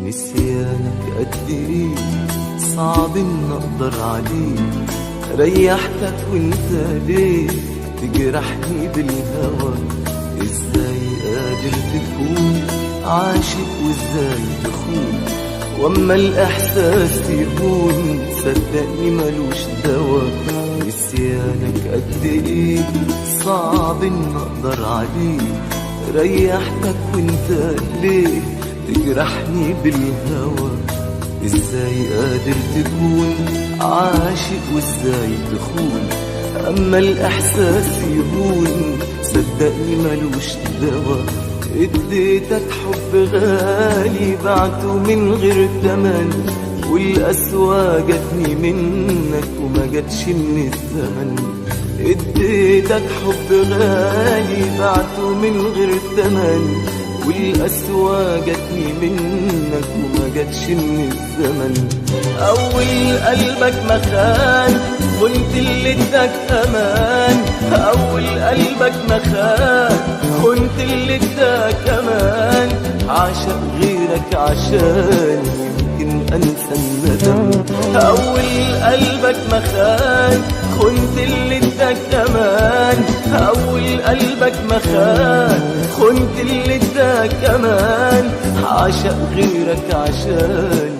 نسيانك قد ايه صعب ان اقدر عليه، ريحتك وانت ليه تجرحني بالهوى؟ ازاي قادر تكون عاشق وازاي تخون، واما الاحساس يهون صدقني ملوش دوا. نسيانك قد ايه صعب ان اقدر عليه، ريحتك وانت ليه تجرحني بالهوى؟ ازاي قادر تكون عاشق وازاي تخون، اما الاحساس يهون صدقني ملوش دوا. اديتك حب غالي بعته من غير تمن، والقسوة جاتني منك وما جاتش من الزمن. اديتك حب غالي بعته من غير تمن، والقسوة جاتني منك وما جاتش من الزمن. أول قلبك ما خان كنت اللي اداك أمان، أول قلبك ما خان كنت اللي اداك أمان. عاشق غيرك عشان يمكن أنسى الندم. أول قلبك ما خان كنت اللي اداك أمان، أول قلبك ما خان كنت اللي اداك أمان. عاشق غيرك عشان